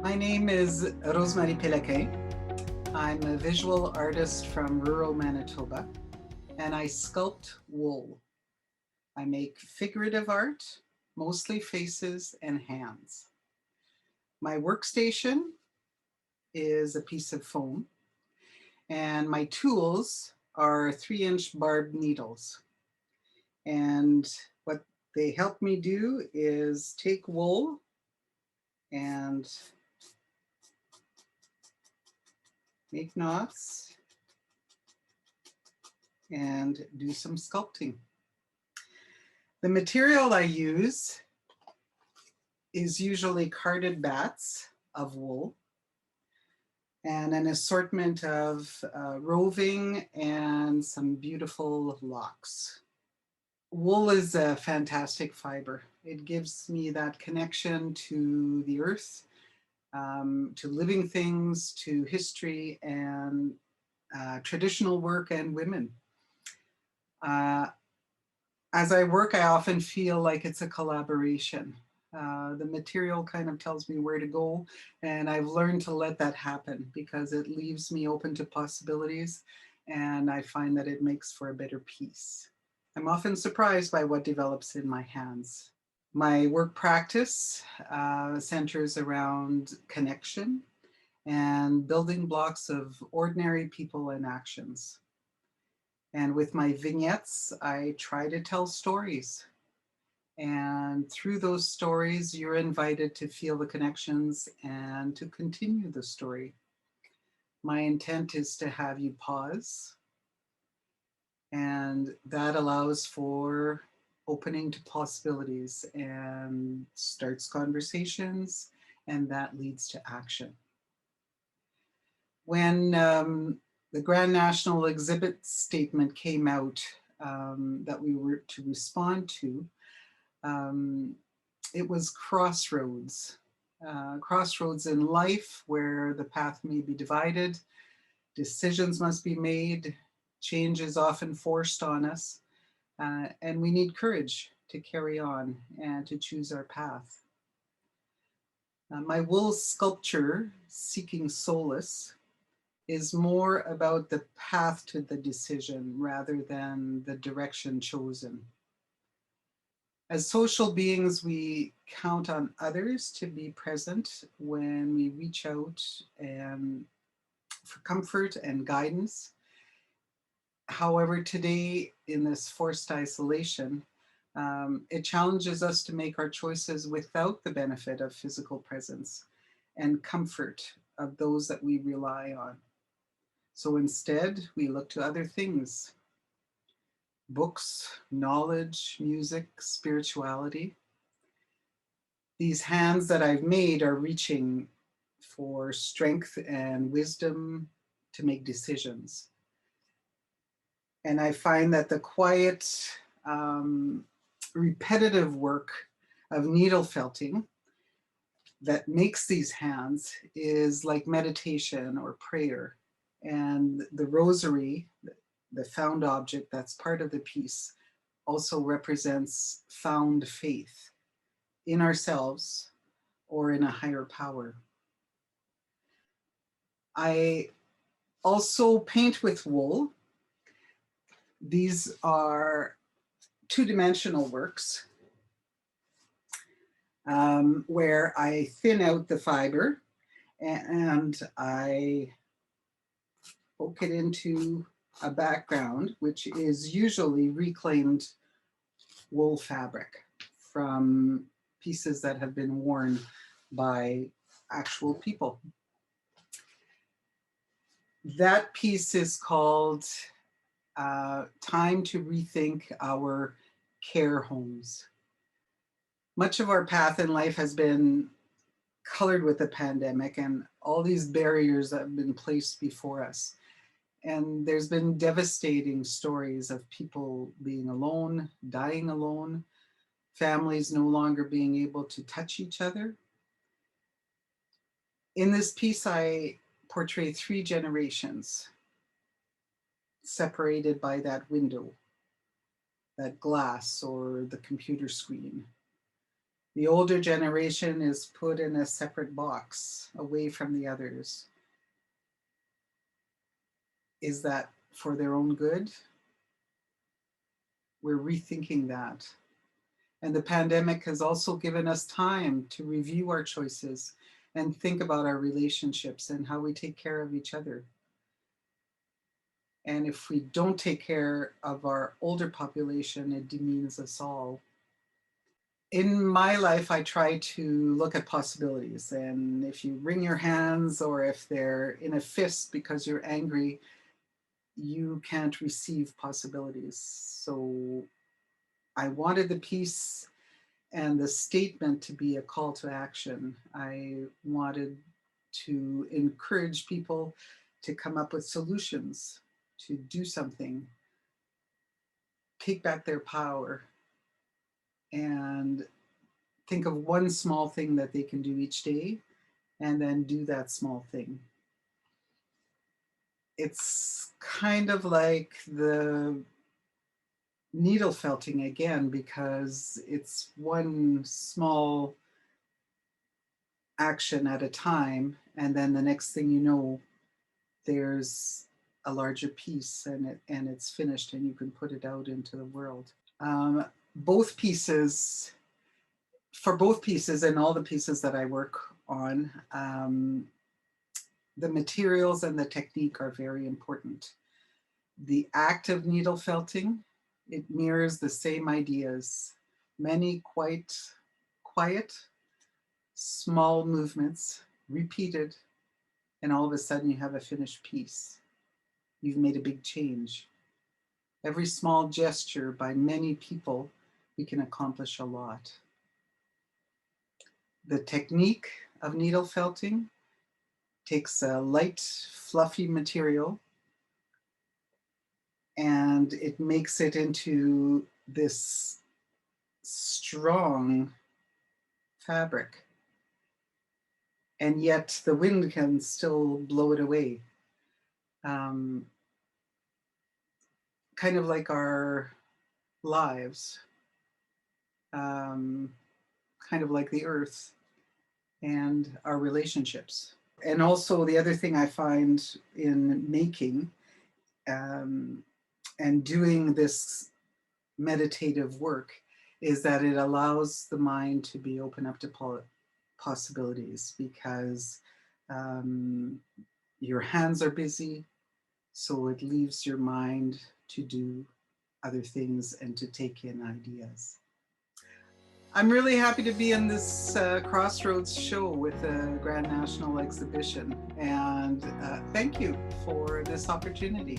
My name is Rosemarie Peloquin. I'm a visual artist from rural Manitoba, and I sculpt wool. I make figurative art, mostly faces and hands. My workstation is a piece of foam, and my tools are 3-inch barbed needles. And what they help me do is take wool and make knots and do some sculpting. The material I use is usually carded bats of wool and an assortment of roving and some beautiful locks. Wool is a fantastic fiber. It gives me that connection to the earth, to living things, to history and traditional work and women. As I work, I often feel like it's a collaboration. The material kind of tells me where to go, and I've learned to let that happen because it leaves me open to possibilities, and I find that it makes for a better piece. I'm often surprised by what develops in my hands. My work practice centers around connection and building blocks of ordinary people and actions. And with my vignettes, I try to tell stories. And through those stories, you're invited to feel the connections and to continue the story. My intent is to have you pause, and that allows for opening to possibilities and starts conversations, and that leads to action. When the Grand National Exhibit Statement came out that we were to respond to, it was crossroads. Crossroads in life where the path may be divided, decisions must be made, change is often forced on us, and we need courage to carry on and to choose our path. My wool sculpture, Seeking Solace, is more about the path to the decision rather than the direction chosen. As social beings, we count on others to be present when we reach out and for comfort and guidance. However, today in this forced isolation, it challenges us to make our choices without the benefit of physical presence and comfort of those that we rely on. So instead, we look to other things: books, knowledge, music, spirituality. These hands that I've made are reaching for strength and wisdom to make decisions. And I find that the quiet, repetitive work of needle felting that makes these hands is like meditation or prayer. And the rosary, the found object that's part of the piece, also represents found faith in ourselves or in a higher power. I also paint with wool. These are two-dimensional works where I thin out the fiber and I poke it into a background, which is usually reclaimed wool fabric from pieces that have been worn by actual people. That piece is called Time to Rethink Our Care Homes. Much of our path in life has been colored with the pandemic and all these barriers that have been placed before us. And there's been devastating stories of people being alone, dying alone, families no longer being able to touch each other. In this piece, I portray 3 generations separated by that window, that glass or the computer screen. The older generation is put in a separate box away from the others. Is that for their own good? We're rethinking that. And the pandemic has also given us time to review our choices and think about our relationships and how we take care of each other. And if we don't take care of our older population, it demeans us all. In my life, I try to look at possibilities. And if you wring your hands or if they're in a fist because you're angry, you can't receive possibilities. So I wanted the peace and the statement to be a call to action. I wanted to encourage people to come up with solutions, to do something, take back their power, and think of one small thing that they can do each day and then do that small thing. It's kind of like the needle felting again, because it's one small action at a time, and then the next thing you know, there's a larger piece, and it's finished, and you can put it out into the world. Both pieces, for both pieces and all the pieces that I work on, the materials and the technique are very important. The act of needle felting, it mirrors the same ideas. Many quite quiet, small movements, repeated, and all of a sudden you have a finished piece. You've made a big change. Every small gesture by many people, we can accomplish a lot. The technique of needle felting takes a light, fluffy material and it makes it into this strong fabric. And yet the wind can still blow it away. Kind of like our lives, kind of like the earth and our relationships. And also the other thing I find in making and doing this meditative work is that it allows the mind to be open up to possibilities, because your hands are busy, so it leaves your mind to do other things and to take in ideas. I'm really happy to be in this Crossroads show with the Grand National Exhibition, and thank you for this opportunity.